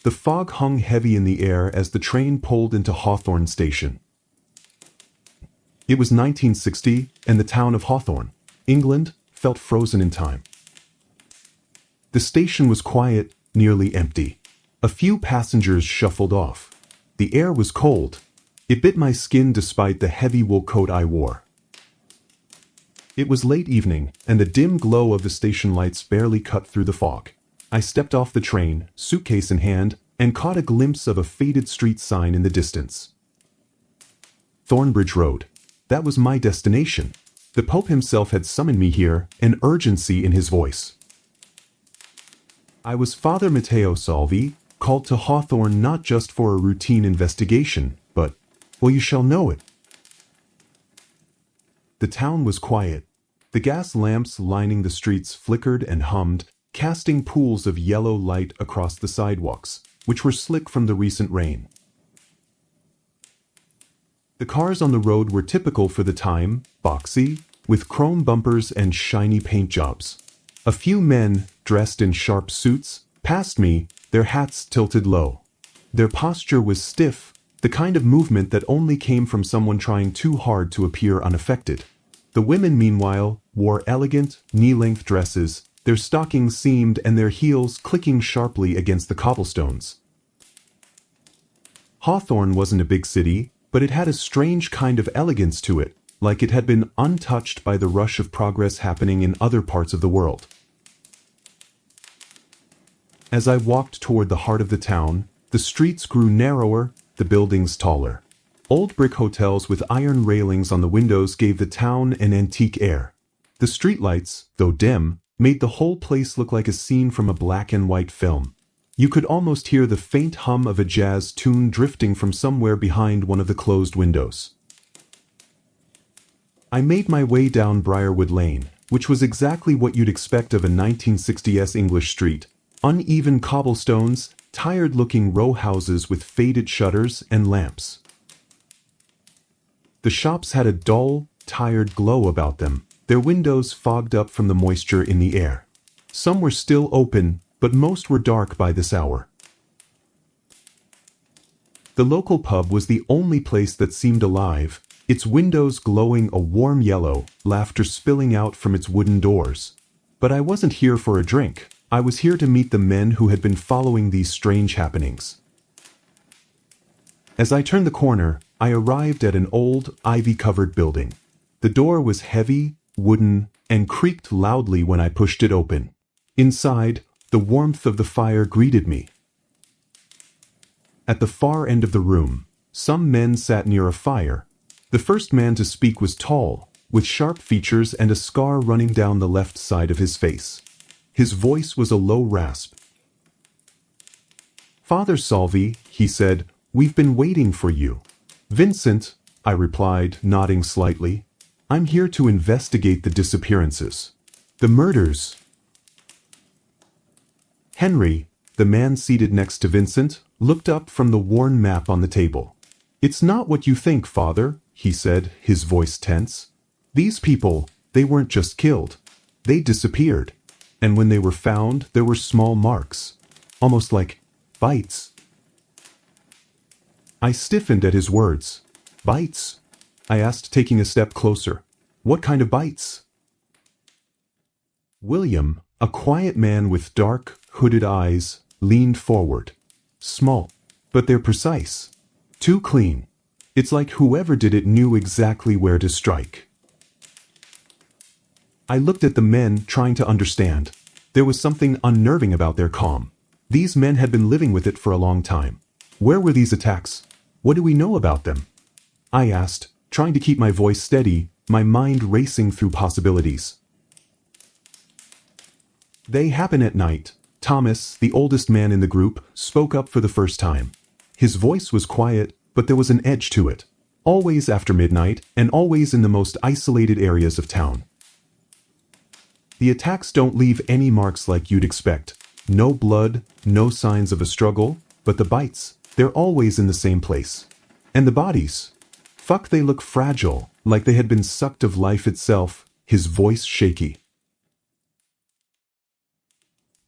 The fog hung heavy in the air as the train pulled into Hawthorne station. It was 1960, and the town of Hawthorne, England, felt frozen in time. The station was quiet, nearly empty. A few passengers shuffled off. The air was cold. It bit my skin despite the heavy wool coat I wore. It was late evening, and the dim glow of the station lights barely cut through the fog. I stepped off the train, suitcase in hand, and caught a glimpse of a faded street sign in the distance. Thornbridge Road. That was my destination. The Pope himself had summoned me here, an urgency in his voice. I was Father Matteo Salvi, called to Hawthorne not just for a routine investigation, but, well, you shall know it. The town was quiet. The gas lamps lining the streets flickered and hummed, casting pools of yellow light across the sidewalks, which were slick from the recent rain. The cars on the road were typical for the time, boxy, with chrome bumpers and shiny paint jobs. A few men, dressed in sharp suits, passed me, their hats tilted low. Their posture was stiff, the kind of movement that only came from someone trying too hard to appear unaffected. The women, meanwhile, wore elegant, knee-length dresses, their stockings seamed and their heels clicking sharply against the cobblestones. Hawthorne wasn't a big city, but it had a strange kind of elegance to it, like it had been untouched by the rush of progress happening in other parts of the world. As I walked toward the heart of the town, the streets grew narrower, the buildings taller. Old brick hotels with iron railings on the windows gave the town an antique air. The streetlights, though dim, made the whole place look like a scene from a black and white film. You could almost hear the faint hum of a jazz tune drifting from somewhere behind one of the closed windows. I made my way down Briarwood Lane, which was exactly what you'd expect of a 1960s English street. Uneven cobblestones, tired-looking row houses with faded shutters and lamps. The shops had a dull, tired glow about them, their windows fogged up from the moisture in the air. Some were still open, but most were dark by this hour. The local pub was the only place that seemed alive, its windows glowing a warm yellow, laughter spilling out from its wooden doors. But I wasn't here for a drink. I was here to meet the men who had been following these strange happenings. As I turned the corner, I arrived at an old, ivy-covered building. The door was heavy, wooden, and creaked loudly when I pushed it open. Inside, the warmth of the fire greeted me. At the far end of the room, some men sat near a fire. The first man to speak was tall, with sharp features and a scar running down the left side of his face. His voice was a low rasp. "Father Salvi," he said, "we've been waiting for you." "Vincent," I replied, nodding slightly. "I'm here to investigate the disappearances. The murders." Henry, the man seated next to Vincent, looked up from the worn map on the table. "It's not what you think, Father," he said, his voice tense. "These people, they weren't just killed. They disappeared. And when they were found, there were small marks. Almost like bites." I stiffened at his words. "Bites?" I asked, taking a step closer. "What kind of bites?" William, a quiet man with dark, hooded eyes, leaned forward. "Small. But they're precise. Too clean. It's like whoever did it knew exactly where to strike." I looked at the men, trying to understand. There was something unnerving about their calm. These men had been living with it for a long time. Where were these attacks? What do we know about them? I asked, trying to keep my voice steady, my mind racing through possibilities. "They happen at night." Thomas, the oldest man in the group, spoke up for the first time. His voice was quiet, but there was an edge to it. Always after midnight, and always in the most isolated areas of town. The attacks don't leave any marks like you'd expect. No blood, no signs of a struggle, but the bites, they're always in the same place. And the bodies? Fuck, they look fragile, like they had been sucked of life itself, his voice shaky.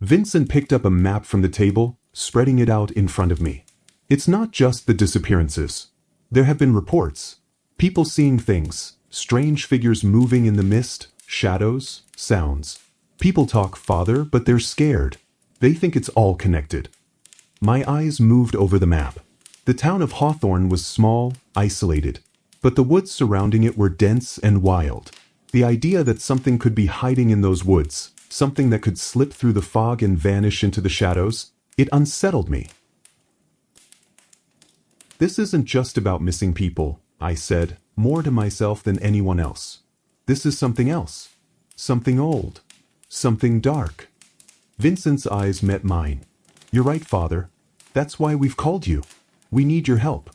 Vincent picked up a map from the table, spreading it out in front of me. It's not just the disappearances. There have been reports. People seeing things, strange figures moving in the mist, shadows, sounds. People talk, Father, but they're scared. They think it's all connected. My eyes moved over the map. The town of Hawthorne was small, isolated, but the woods surrounding it were dense and wild. The idea that something could be hiding in those woods, something that could slip through the fog and vanish into the shadows, it unsettled me. This isn't just about missing people, I said, more to myself than anyone else. This is something else. Something old. Something dark. Vincent's eyes met mine. You're right, Father. That's why we've called you. We need your help.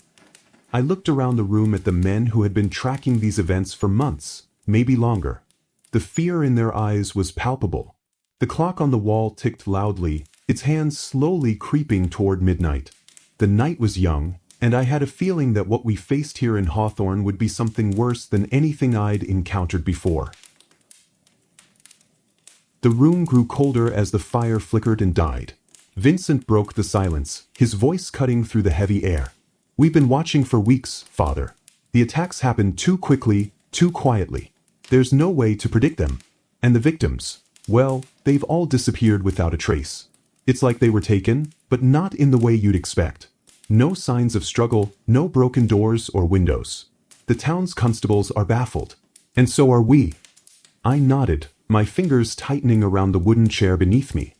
I looked around the room at the men who had been tracking these events for months, maybe longer. The fear in their eyes was palpable. The clock on the wall ticked loudly, its hands slowly creeping toward midnight. The night was young, and I had a feeling that what we faced here in Hawthorne would be something worse than anything I'd encountered before. The room grew colder as the fire flickered and died. Vincent broke the silence, his voice cutting through the heavy air. We've been watching for weeks, Father. The attacks happened too quickly, too quietly. There's no way to predict them. And the victims, well, they've all disappeared without a trace. It's like they were taken, but not in the way you'd expect. No signs of struggle, no broken doors or windows. The town's constables are baffled. And so are we. I nodded, my fingers tightening around the wooden chair beneath me.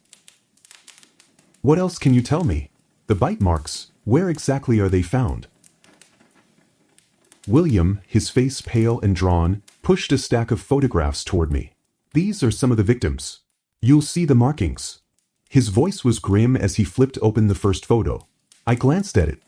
What else can you tell me? The bite marks, where exactly are they found? William, his face pale and drawn, pushed a stack of photographs toward me. These are some of the victims. You'll see the markings. His voice was grim as he flipped open the first photo. I glanced at it.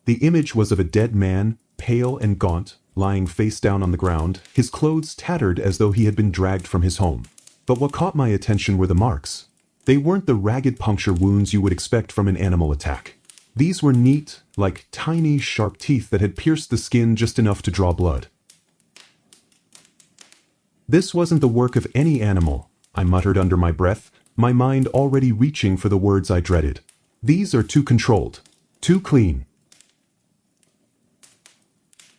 The image was of a dead man, pale and gaunt, lying face down on the ground, his clothes tattered as though he had been dragged from his home. But what caught my attention were the marks. They weren't the ragged puncture wounds you would expect from an animal attack. These were neat, like tiny, sharp teeth that had pierced the skin just enough to draw blood. This wasn't the work of any animal, I muttered under my breath, my mind already reaching for the words I dreaded. These are too controlled, too clean.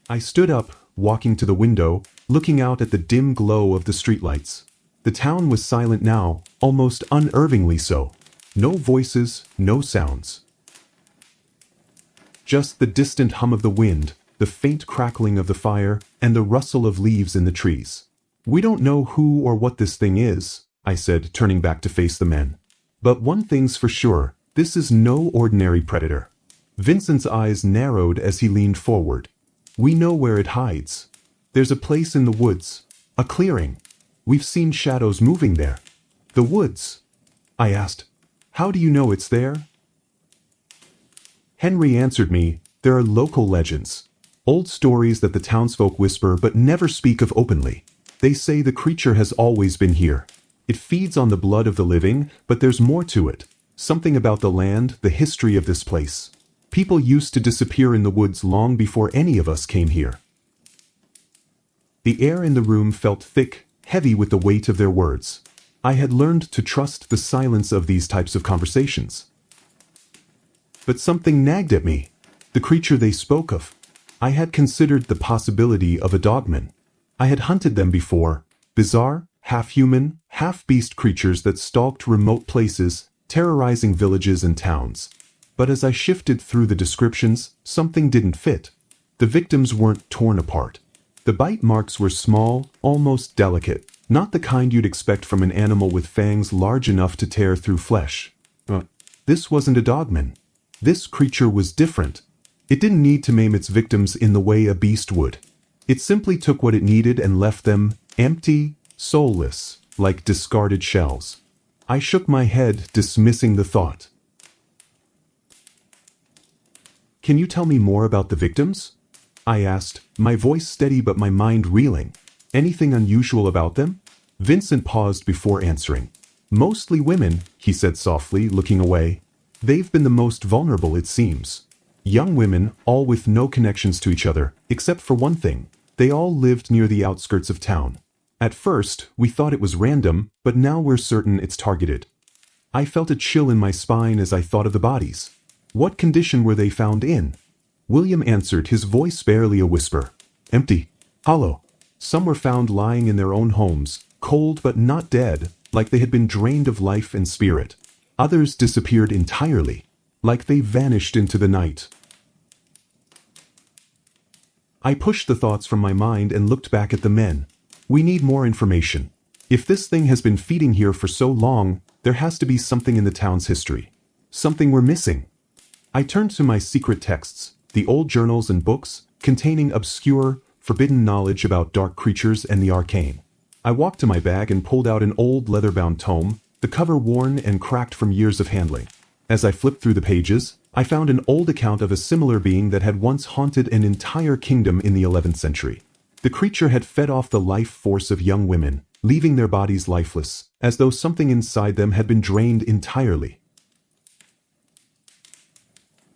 I stood up, walking to the window, looking out at the dim glow of the streetlights. The town was silent now, almost unnervingly so. No voices, no sounds. Just the distant hum of the wind, the faint crackling of the fire, and the rustle of leaves in the trees. We don't know who or what this thing is, I said, turning back to face the men. But one thing's for sure, this is no ordinary predator. Vincent's eyes narrowed as he leaned forward. We know where it hides. There's a place in the woods, a clearing. We've seen shadows moving there. The woods? I asked. How do you know it's there? Henry answered me, there are local legends. Old stories that the townsfolk whisper but never speak of openly. They say the creature has always been here. It feeds on the blood of the living, but there's more to it. Something about the land, the history of this place. People used to disappear in the woods long before any of us came here. The air in the room felt thick, heavy with the weight of their words. I had learned to trust the silence of these types of conversations. But something nagged at me. The creature they spoke of. I had considered the possibility of a dogman. I had hunted them before. Bizarre, half-human, half-beast creatures that stalked remote places, terrorizing villages and towns. But as I shifted through the descriptions, something didn't fit. The victims weren't torn apart. The bite marks were small, almost delicate, not the kind you'd expect from an animal with fangs large enough to tear through flesh. This wasn't a dogman. This creature was different. It didn't need to maim its victims in the way a beast would. It simply took what it needed and left them empty, soulless, like discarded shells. I shook my head, dismissing the thought. Can you tell me more about the victims? I asked, my voice steady but my mind reeling. Anything unusual about them? Vincent paused before answering. Mostly women, he said softly, looking away. They've been the most vulnerable, it seems. Young women, all with no connections to each other, except for one thing. They all lived near the outskirts of town. At first, we thought it was random, but now we're certain it's targeted. I felt a chill in my spine as I thought of the bodies. What condition were they found in? William answered, his voice barely a whisper. Empty. Hollow. Some were found lying in their own homes, cold but not dead, like they had been drained of life and spirit. Others disappeared entirely, like they vanished into the night. I pushed the thoughts from my mind and looked back at the men. We need more information. If this thing has been feeding here for so long, there has to be something in the town's history. Something we're missing. I turned to my secret texts, the old journals and books, containing obscure, forbidden knowledge about dark creatures and the arcane. I walked to my bag and pulled out an old leather-bound tome, the cover worn and cracked from years of handling. As I flipped through the pages, I found an old account of a similar being that had once haunted an entire kingdom in the 11th century. The creature had fed off the life force of young women, leaving their bodies lifeless, as though something inside them had been drained entirely.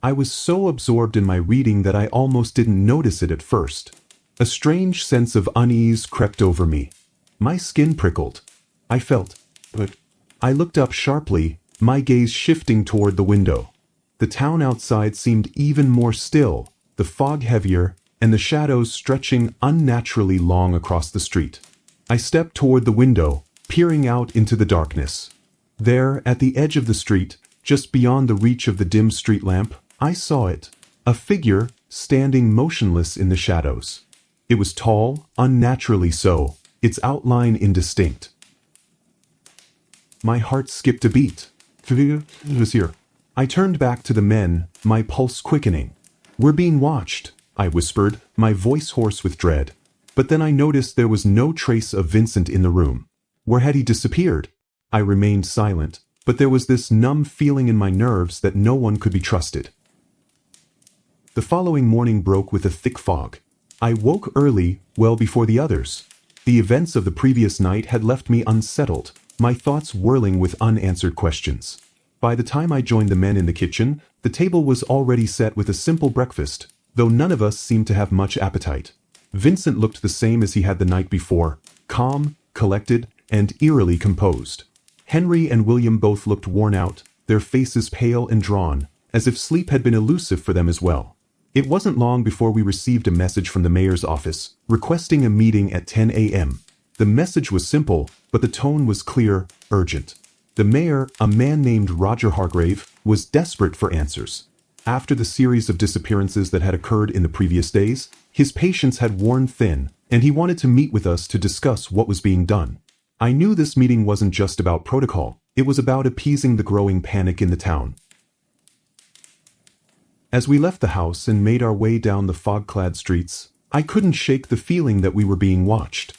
I was so absorbed in my reading that I almost didn't notice it at first. A strange sense of unease crept over me. My skin prickled. I felt, but I looked up sharply, my gaze shifting toward the window. The town outside seemed even more still, the fog heavier, and the shadows stretching unnaturally long across the street. I stepped toward the window, peering out into the darkness. There, at the edge of the street, just beyond the reach of the dim street lamp, I saw it. A figure, standing motionless in the shadows. It was tall, unnaturally so, its outline indistinct. My heart skipped a beat. It was here. I turned back to the men, my pulse quickening. We're being watched, I whispered, my voice hoarse with dread. But then I noticed there was no trace of Vincent in the room. Where had he disappeared? I remained silent, but there was this numb feeling in my nerves that no one could be trusted. The following morning broke with a thick fog. I woke early, well before the others. The events of the previous night had left me unsettled, my thoughts whirling with unanswered questions. By the time I joined the men in the kitchen, the table was already set with a simple breakfast, though none of us seemed to have much appetite. Vincent looked the same as he had the night before, calm, collected, and eerily composed. Henry and William both looked worn out, their faces pale and drawn, as if sleep had been elusive for them as well. It wasn't long before we received a message from the mayor's office, requesting a meeting at 10 a.m. The message was simple, but the tone was clear, urgent. The mayor, a man named Roger Hargrave, was desperate for answers. After the series of disappearances that had occurred in the previous days, his patience had worn thin, and he wanted to meet with us to discuss what was being done. I knew this meeting wasn't just about protocol, it was about appeasing the growing panic in the town. As we left the house and made our way down the fog-clad streets, I couldn't shake the feeling that we were being watched.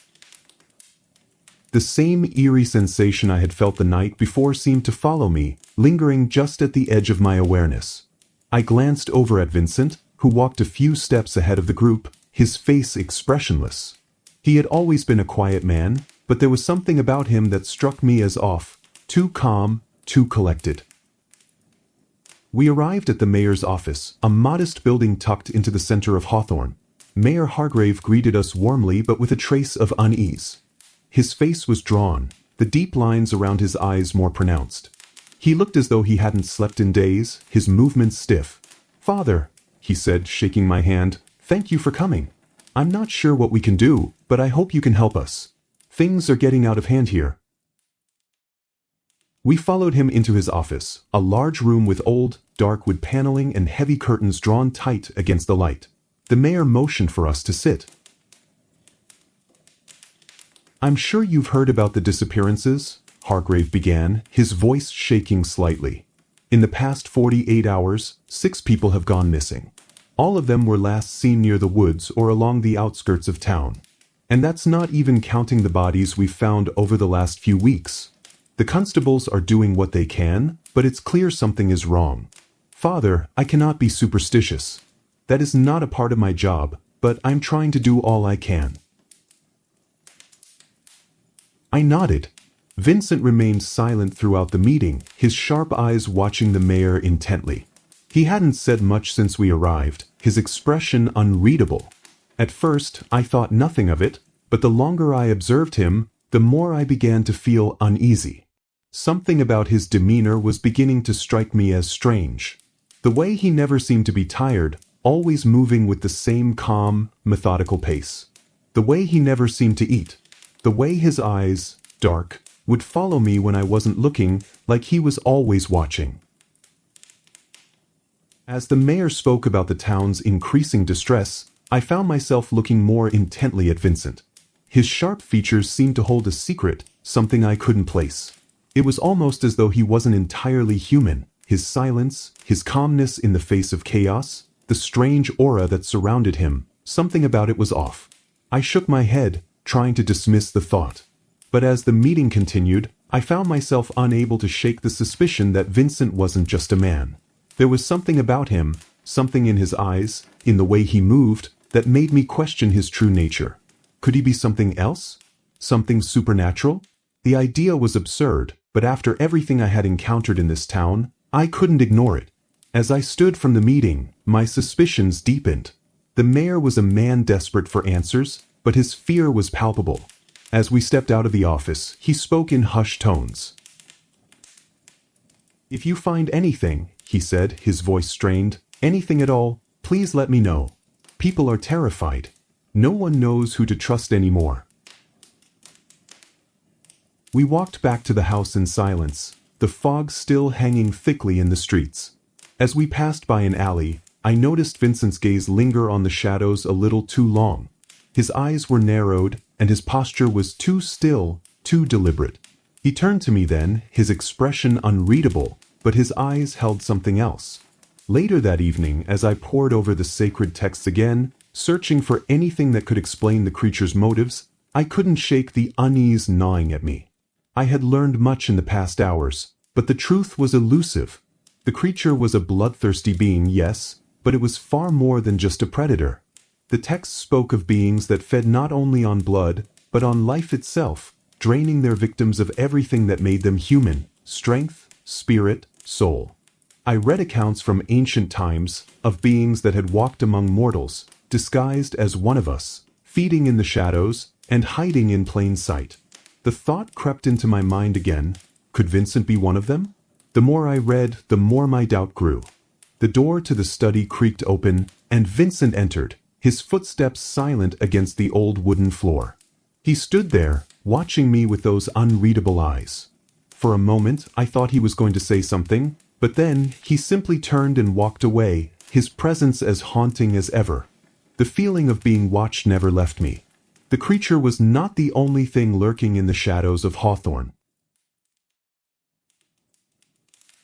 The same eerie sensation I had felt the night before seemed to follow me, lingering just at the edge of my awareness. I glanced over at Vincent, who walked a few steps ahead of the group, his face expressionless. He had always been a quiet man, but there was something about him that struck me as off, too calm, too collected. We arrived at the mayor's office, a modest building tucked into the center of Hawthorne. Mayor Hargrave greeted us warmly but with a trace of unease. His face was drawn, the deep lines around his eyes more pronounced. He looked as though he hadn't slept in days, his movements stiff. "Father," he said, shaking my hand, "thank you for coming. I'm not sure what we can do, but I hope you can help us. Things are getting out of hand here." We followed him into his office, a large room with old, dark wood paneling and heavy curtains drawn tight against the light. The mayor motioned for us to sit. "I'm sure you've heard about the disappearances," Hargrave began, his voice shaking slightly. "In the past 48 hours, 6 people have gone missing. All of them were last seen near the woods or along the outskirts of town. And that's not even counting the bodies we've found over the last few weeks. The constables are doing what they can, but it's clear something is wrong. Father, I cannot be superstitious. That is not a part of my job, but I'm trying to do all I can." I nodded. Vincent remained silent throughout the meeting, his sharp eyes watching the mayor intently. He hadn't said much since we arrived, his expression unreadable. At first, I thought nothing of it, but the longer I observed him, the more I began to feel uneasy. Something about his demeanor was beginning to strike me as strange. The way he never seemed to be tired, always moving with the same calm, methodical pace. The way he never seemed to eat. The way his eyes, dark, would follow me when I wasn't looking, like he was always watching. As the mayor spoke about the town's increasing distress, I found myself looking more intently at Vincent. His sharp features seemed to hold a secret, something I couldn't place. It was almost as though he wasn't entirely human. His silence, his calmness in the face of chaos, the strange aura that surrounded him, something about it was off. I shook my head, trying to dismiss the thought. But as the meeting continued, I found myself unable to shake the suspicion that Vincent wasn't just a man. There was something about him, something in his eyes, in the way he moved, that made me question his true nature. Could he be something else? Something supernatural? The idea was absurd, but after everything I had encountered in this town, I couldn't ignore it. As I stood from the meeting, my suspicions deepened. The mayor was a man desperate for answers, but his fear was palpable. As we stepped out of the office, he spoke in hushed tones. "If you find anything," he said, his voice strained, "anything at all, please let me know. People are terrified. No one knows who to trust anymore." We walked back to the house in silence, the fog still hanging thickly in the streets. As we passed by an alley, I noticed Vincent's gaze linger on the shadows a little too long. His eyes were narrowed, and his posture was too still, too deliberate. He turned to me then, his expression unreadable, but his eyes held something else. Later that evening, as I pored over the sacred texts again, searching for anything that could explain the creature's motives, I couldn't shake the unease gnawing at me. I had learned much in the past hours, but the truth was elusive. The creature was a bloodthirsty being, yes, but it was far more than just a predator. The text spoke of beings that fed not only on blood, but on life itself, draining their victims of everything that made them human: strength, spirit, soul. I read accounts from ancient times of beings that had walked among mortals, disguised as one of us, feeding in the shadows and hiding in plain sight. The thought crept into my mind again: could Vincent be one of them? The more I read, the more my doubt grew. The door to the study creaked open, and Vincent entered, his footsteps silent against the old wooden floor. He stood there, watching me with those unreadable eyes. For a moment, I thought he was going to say something, but then he simply turned and walked away, his presence as haunting as ever. The feeling of being watched never left me. The creature was not the only thing lurking in the shadows of Hawthorne.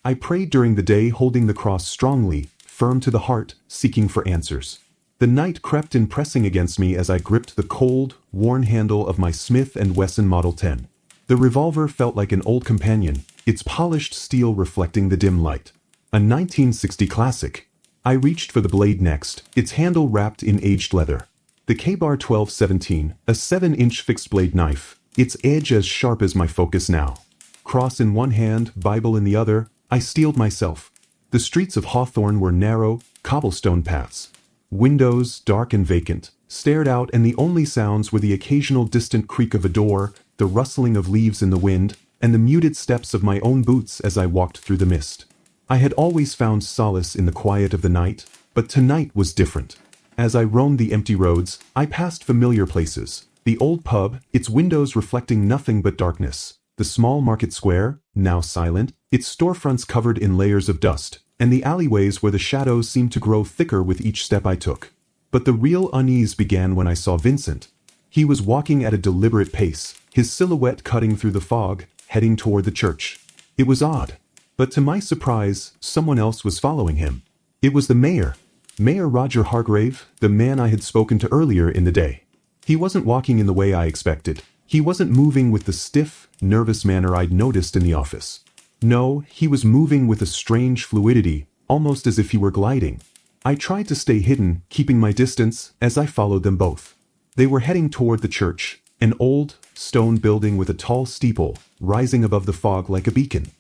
I prayed during the day, holding the cross strongly, firm to the heart, seeking for answers. The night crept in, pressing against me as I gripped the cold, worn handle of my Smith & Wesson Model 10. The revolver felt like an old companion, its polished steel reflecting the dim light. A 1960 classic. I reached for the blade next, its handle wrapped in aged leather. The K-Bar 1217, a 7-inch fixed-blade knife, its edge as sharp as my focus now. Cross in one hand, Bible in the other, I steeled myself. The streets of Hawthorne were narrow, cobblestone paths. Windows, dark and vacant, stared out, and the only sounds were the occasional distant creak of a door, the rustling of leaves in the wind, and the muted steps of my own boots as I walked through the mist. I had always found solace in the quiet of the night, but tonight was different. As I roamed the empty roads, I passed familiar places. The old pub, its windows reflecting nothing but darkness. The small market square, now silent, its storefronts covered in layers of dust, and the alleyways where the shadows seemed to grow thicker with each step I took. But the real unease began when I saw Vincent. He was walking at a deliberate pace, his silhouette cutting through the fog, heading toward the church. It was odd. But to my surprise, someone else was following him. It was the mayor. Mayor Roger Hargrave, the man I had spoken to earlier in the day. He wasn't walking in the way I expected. He wasn't moving with the stiff, nervous manner I'd noticed in the office. No, he was moving with a strange fluidity, almost as if he were gliding. I tried to stay hidden, keeping my distance, as I followed them both. They were heading toward the church, an old, stone building with a tall steeple, rising above the fog like a beacon.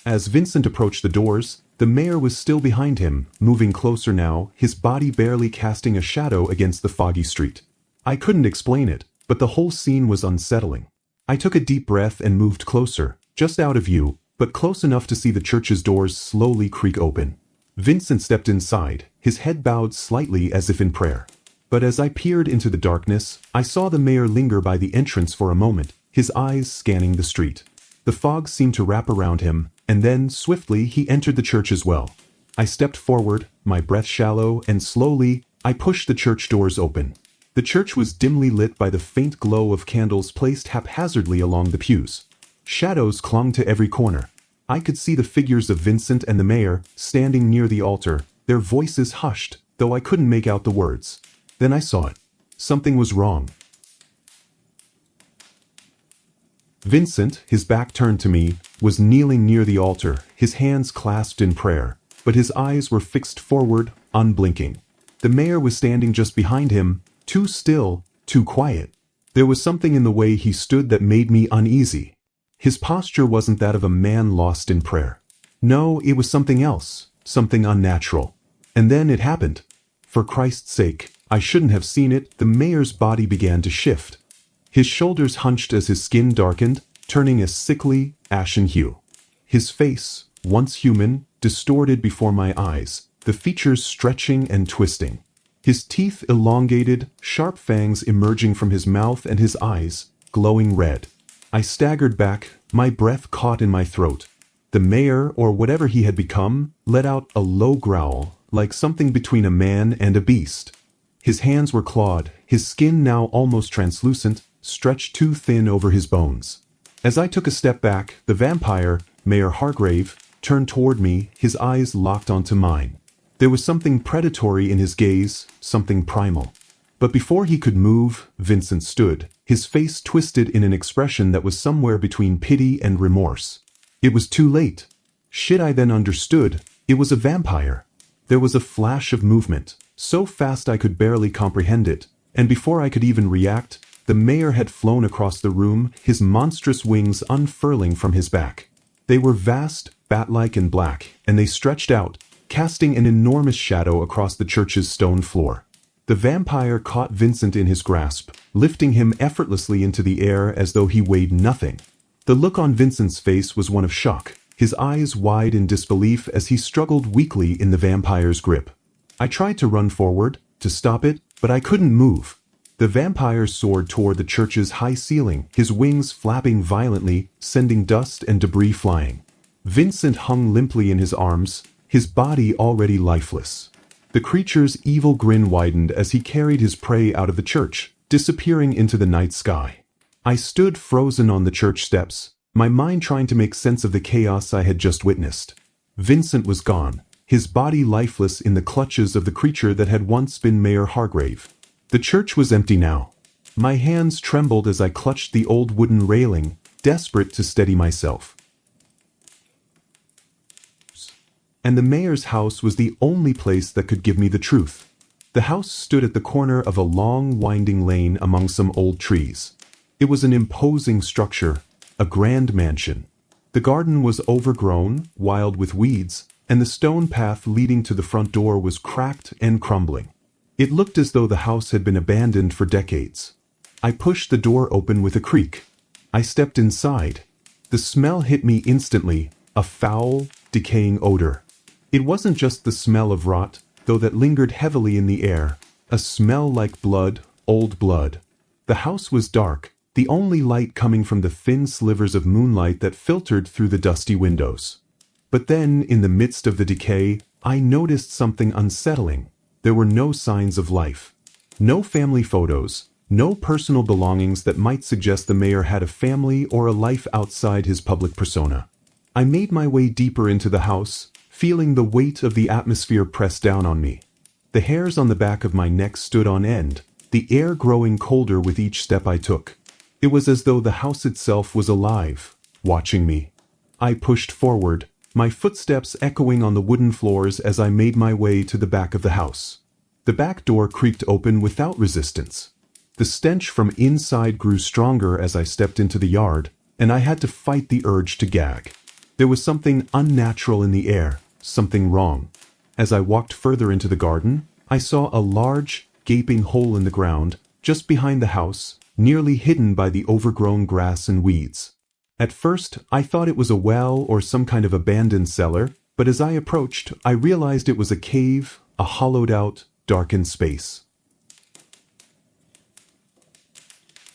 As Vincent approached the doors, the mayor was still behind him, moving closer now, his body barely casting a shadow against the foggy street. I couldn't explain it, but the whole scene was unsettling. I took a deep breath and moved closer, just out of view, but close enough to see the church's doors slowly creak open. Vincent stepped inside, his head bowed slightly as if in prayer. But as I peered into the darkness, I saw the mayor linger by the entrance for a moment, his eyes scanning the street. The fog seemed to wrap around him, and then, swiftly, he entered the church as well. I stepped forward, my breath shallow, and slowly, I pushed the church doors open. The church was dimly lit by the faint glow of candles placed haphazardly along the pews. Shadows clung to every corner. I could see the figures of Vincent and the mayor, standing near the altar, their voices hushed, though I couldn't make out the words. Then I saw it. Something was wrong. Vincent, his back turned to me, was kneeling near the altar, his hands clasped in prayer, but his eyes were fixed forward, unblinking. The mayor was standing just behind him, too still, too quiet. There was something in the way he stood that made me uneasy. His posture wasn't that of a man lost in prayer. No, it was something else, something unnatural. And then it happened. For Christ's sake, I shouldn't have seen it. The mayor's body began to shift. His shoulders hunched as his skin darkened, turning a sickly, ashen hue. His face, once human, distorted before my eyes, the features stretching and twisting. His teeth elongated, sharp fangs emerging from his mouth and his eyes, glowing red. I staggered back, my breath caught in my throat. The mayor, or whatever he had become, let out a low growl, like something between a man and a beast. His hands were clawed, his skin now almost translucent, stretched too thin over his bones. As I took a step back, the vampire, Mayor Hargrave, turned toward me, his eyes locked onto mine. There was something predatory in his gaze, something primal. But before he could move, Vincent stood, his face twisted in an expression that was somewhere between pity and remorse. It was too late. Shit, I then understood. It was a vampire. There was a flash of movement, so fast I could barely comprehend it, and before I could even react, the mayor had flown across the room, his monstrous wings unfurling from his back. They were vast, bat-like and black, and they stretched out, casting an enormous shadow across the church's stone floor. The vampire caught Vincent in his grasp, lifting him effortlessly into the air as though he weighed nothing. The look on Vincent's face was one of shock, his eyes wide in disbelief as he struggled weakly in the vampire's grip. I tried to run forward, to stop it, but I couldn't move. The vampire soared toward the church's high ceiling, his wings flapping violently, sending dust and debris flying. Vincent hung limply in his arms, his body already lifeless. The creature's evil grin widened as he carried his prey out of the church, disappearing into the night sky. I stood frozen on the church steps, my mind trying to make sense of the chaos I had just witnessed. Vincent was gone, his body lifeless in the clutches of the creature that had once been Mayor Hargrave. The church was empty now. My hands trembled as I clutched the old wooden railing, desperate to steady myself. And the mayor's house was the only place that could give me the truth. The house stood at the corner of a long, winding lane among some old trees. It was an imposing structure, a grand mansion. The garden was overgrown, wild with weeds, and the stone path leading to the front door was cracked and crumbling. It looked as though the house had been abandoned for decades. I pushed the door open with a creak. I stepped inside. The smell hit me instantly, a foul, decaying odor. It wasn't just the smell of rot, though that lingered heavily in the air, a smell like blood, old blood. The house was dark, the only light coming from the thin slivers of moonlight that filtered through the dusty windows. But then, in the midst of the decay, I noticed something unsettling. There were no signs of life. No family photos, no personal belongings that might suggest the mayor had a family or a life outside his public persona. I made my way deeper into the house, feeling the weight of the atmosphere press down on me. The hairs on the back of my neck stood on end, the air growing colder with each step I took. It was as though the house itself was alive, watching me. I pushed forward, my footsteps echoing on the wooden floors as I made my way to the back of the house. The back door creaked open without resistance. The stench from inside grew stronger as I stepped into the yard, and I had to fight the urge to gag. There was something unnatural in the air, something wrong. As I walked further into the garden, I saw a large, gaping hole in the ground, just behind the house, nearly hidden by the overgrown grass and weeds. At first, I thought it was a well or some kind of abandoned cellar, but as I approached, I realized it was a cave, a hollowed-out, darkened space.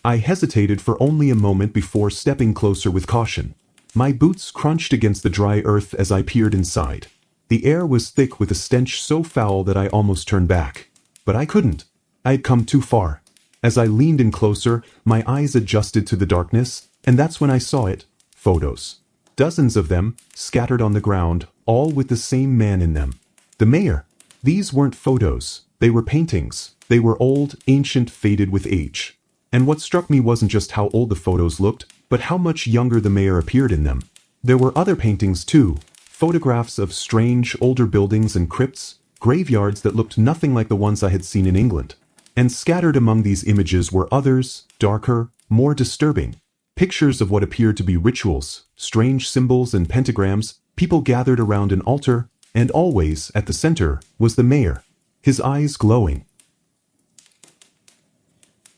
I hesitated for only a moment before stepping closer with caution. My boots crunched against the dry earth as I peered inside. The air was thick with a stench so foul that I almost turned back. But I couldn't. I had come too far. As I leaned in closer, my eyes adjusted to the darkness, and that's when I saw it. Photos. Dozens of them, scattered on the ground, all with the same man in them. The mayor. These weren't photos. They were paintings. They were old, ancient, faded with age. And what struck me wasn't just how old the photos looked, but how much younger the mayor appeared in them. There were other paintings too. Photographs of strange, older buildings and crypts, graveyards that looked nothing like the ones I had seen in England. And scattered among these images were others, darker, more disturbing. Pictures of what appeared to be rituals, strange symbols and pentagrams, people gathered around an altar, and always, at the center, was the mayor, his eyes glowing.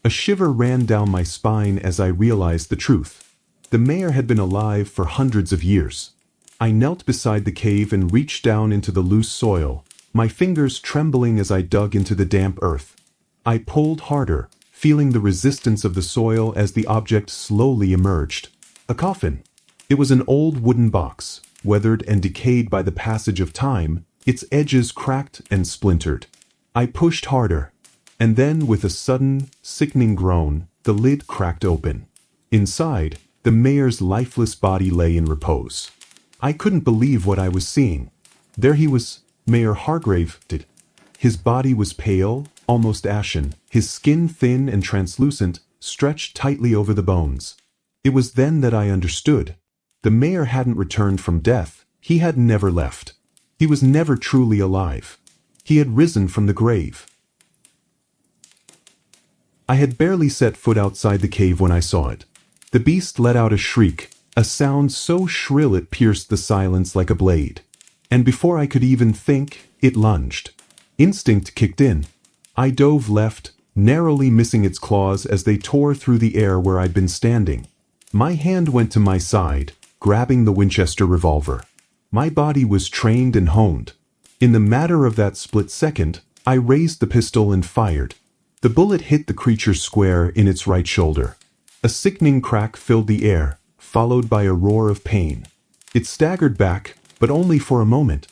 A shiver ran down my spine as I realized the truth. The mayor had been alive for hundreds of years. I knelt beside the cave and reached down into the loose soil, my fingers trembling as I dug into the damp earth. I pulled harder, feeling the resistance of the soil as the object slowly emerged. A coffin. It was an old wooden box, weathered and decayed by the passage of time, its edges cracked and splintered. I pushed harder. And then, with a sudden, sickening groan, the lid cracked open. Inside, the mayor's lifeless body lay in repose. I couldn't believe what I was seeing. There he was, Mayor Hargrave did. His body was pale, almost ashen, his skin thin and translucent, stretched tightly over the bones. It was then that I understood. The mayor hadn't returned from death. He had never left. He was never truly alive. He had risen from the grave. I had barely set foot outside the cave when I saw it. The beast let out a shriek, a sound so shrill it pierced the silence like a blade. And before I could even think, it lunged. Instinct kicked in. I dove left, narrowly missing its claws as they tore through the air where I'd been standing. My hand went to my side, grabbing the Winchester revolver. My body was trained and honed. In the matter of that split second, I raised the pistol and fired. The bullet hit the creature square in its right shoulder. A sickening crack filled the air, followed by a roar of pain. It staggered back, but only for a moment.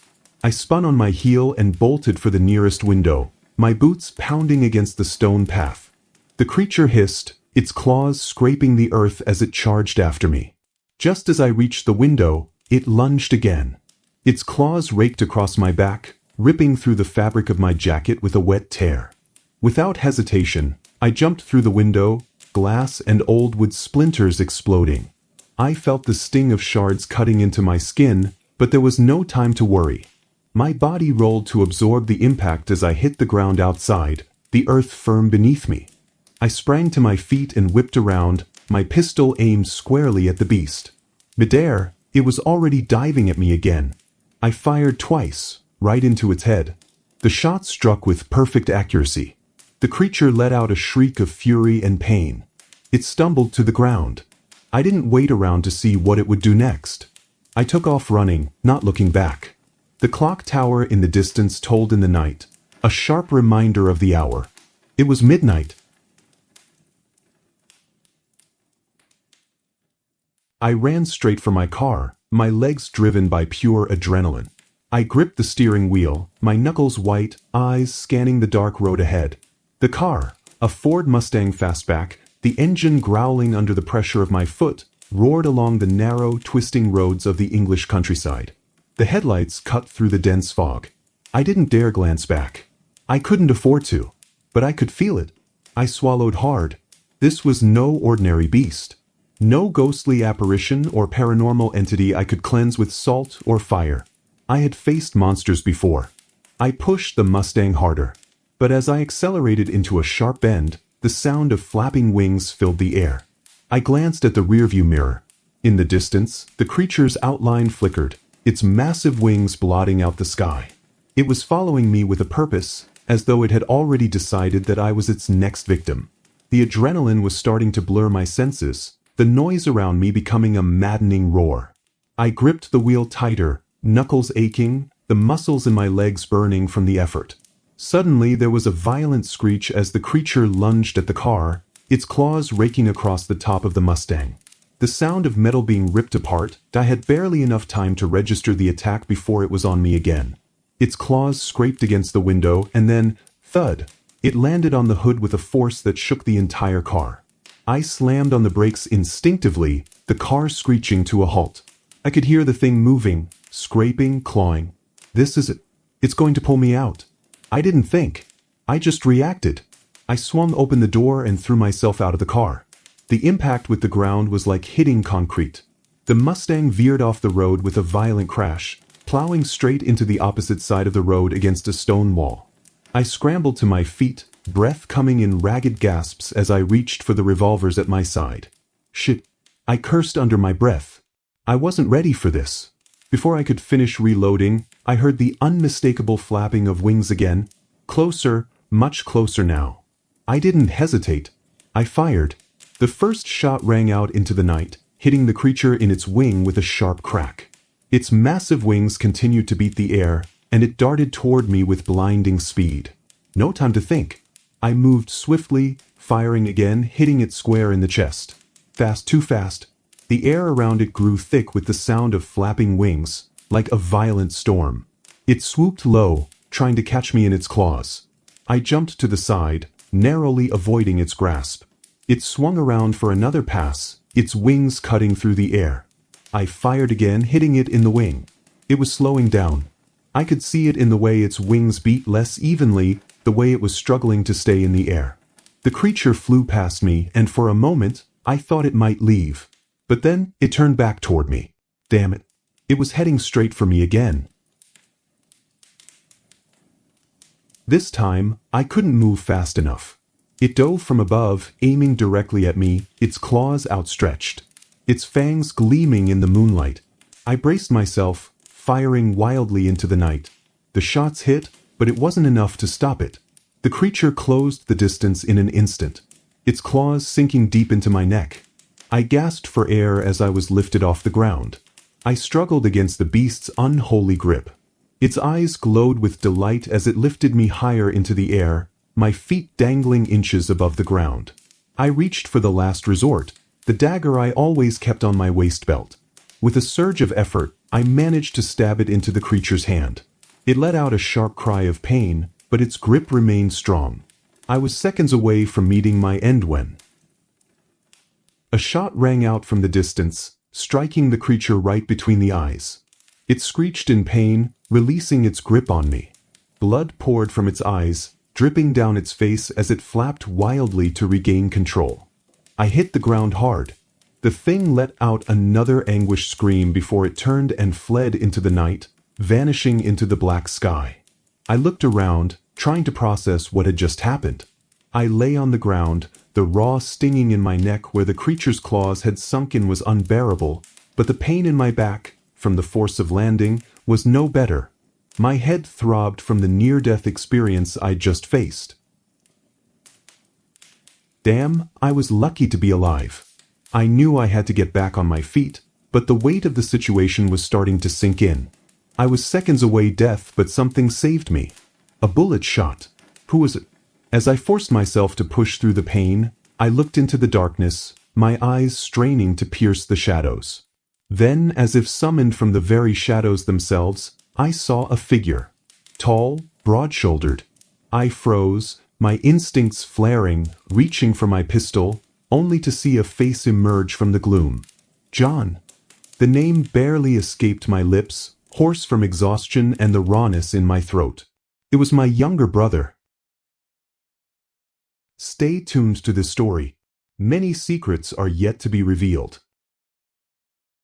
I spun on my heel and bolted for the nearest window, my boots pounding against the stone path. The creature hissed, its claws scraping the earth as it charged after me. Just as I reached the window, it lunged again. Its claws raked across my back, ripping through the fabric of my jacket with a wet tear. Without hesitation, I jumped through the window, glass and old wood splinters exploding. I felt the sting of shards cutting into my skin, but there was no time to worry. My body rolled to absorb the impact as I hit the ground outside, the earth firm beneath me. I sprang to my feet and whipped around, my pistol aimed squarely at the beast. Midair, it was already diving at me again. I fired twice, right into its head. The shot struck with perfect accuracy. The creature let out a shriek of fury and pain. It stumbled to the ground. I didn't wait around to see what it would do next. I took off running, not looking back. The clock tower in the distance tolled in the night, a sharp reminder of the hour. It was midnight. I ran straight for my car, my legs driven by pure adrenaline. I gripped the steering wheel, my knuckles white, eyes scanning the dark road ahead. The car, a Ford Mustang fastback, the engine growling under the pressure of my foot, roared along the narrow, twisting roads of the English countryside. The headlights cut through the dense fog. I didn't dare glance back. I couldn't afford to. But I could feel it. I swallowed hard. This was no ordinary beast. No ghostly apparition or paranormal entity I could cleanse with salt or fire. I had faced monsters before. I pushed the Mustang harder. But as I accelerated into a sharp bend, the sound of flapping wings filled the air. I glanced at the rearview mirror. In the distance, the creature's outline flickered, its massive wings blotting out the sky. It was following me with a purpose, as though it had already decided that I was its next victim. The adrenaline was starting to blur my senses, the noise around me becoming a maddening roar. I gripped the wheel tighter, knuckles aching, the muscles in my legs burning from the effort. Suddenly there was a violent screech as the creature lunged at the car, its claws raking across the top of the Mustang. The sound of metal being ripped apart, I had barely enough time to register the attack before it was on me again. Its claws scraped against the window and then, thud, it landed on the hood with a force that shook the entire car. I slammed on the brakes instinctively, the car screeching to a halt. I could hear the thing moving, scraping, clawing. This is it. It's going to pull me out. I didn't think. I just reacted. I swung open the door and threw myself out of the car. The impact with the ground was like hitting concrete. The Mustang veered off the road with a violent crash, plowing straight into the opposite side of the road against a stone wall. I scrambled to my feet, breath coming in ragged gasps as I reached for the revolvers at my side. Shit. I cursed under my breath. I wasn't ready for this. Before I could finish reloading, I heard the unmistakable flapping of wings again. Closer, much closer now. I didn't hesitate. I fired. The first shot rang out into the night, hitting the creature in its wing with a sharp crack. Its massive wings continued to beat the air, and it darted toward me with blinding speed. No time to think. I moved swiftly, firing again, hitting it square in the chest. Fast, too fast. The air around it grew thick with the sound of flapping wings, like a violent storm. It swooped low, trying to catch me in its claws. I jumped to the side, narrowly avoiding its grasp. It swung around for another pass, its wings cutting through the air. I fired again, hitting it in the wing. It was slowing down. I could see it in the way its wings beat less evenly, the way it was struggling to stay in the air. The creature flew past me, and for a moment, I thought it might leave. But then, it turned back toward me. Damn it. It was heading straight for me again. This time, I couldn't move fast enough. It dove from above, aiming directly at me, its claws outstretched. Its fangs gleaming in the moonlight. I braced myself, firing wildly into the night. The shots hit, but it wasn't enough to stop it. The creature closed the distance in an instant, its claws sinking deep into my neck. I gasped for air as I was lifted off the ground. I struggled against the beast's unholy grip. Its eyes glowed with delight as it lifted me higher into the air, my feet dangling inches above the ground. I reached for the last resort, the dagger I always kept on my waist belt. With a surge of effort, I managed to stab it into the creature's hand. It let out a sharp cry of pain, but its grip remained strong. I was seconds away from meeting my end when a shot rang out from the distance, striking the creature right between the eyes. It screeched in pain, releasing its grip on me. Blood poured from its eyes, dripping down its face as it flapped wildly to regain control. I hit the ground hard. The thing let out another anguished scream before it turned and fled into the night, vanishing into the black sky. I looked around, trying to process what had just happened. I lay on the ground, the raw stinging in my neck where the creature's claws had sunk in was unbearable, but the pain in my back, from the force of landing, was no better. My head throbbed from the near-death experience I'd just faced. Damn, I was lucky to be alive. I knew I had to get back on my feet, but the weight of the situation was starting to sink in. I was seconds away death, but something saved me. A bullet shot. Who was it? As I forced myself to push through the pain, I looked into the darkness, my eyes straining to pierce the shadows. Then, as if summoned from the very shadows themselves, I saw a figure. Tall, broad-shouldered. I froze, my instincts flaring, reaching for my pistol, only to see a face emerge from the gloom. John. The name barely escaped my lips, hoarse from exhaustion and the rawness in my throat. It was my younger brother. Stay tuned to this story. Many secrets are yet to be revealed.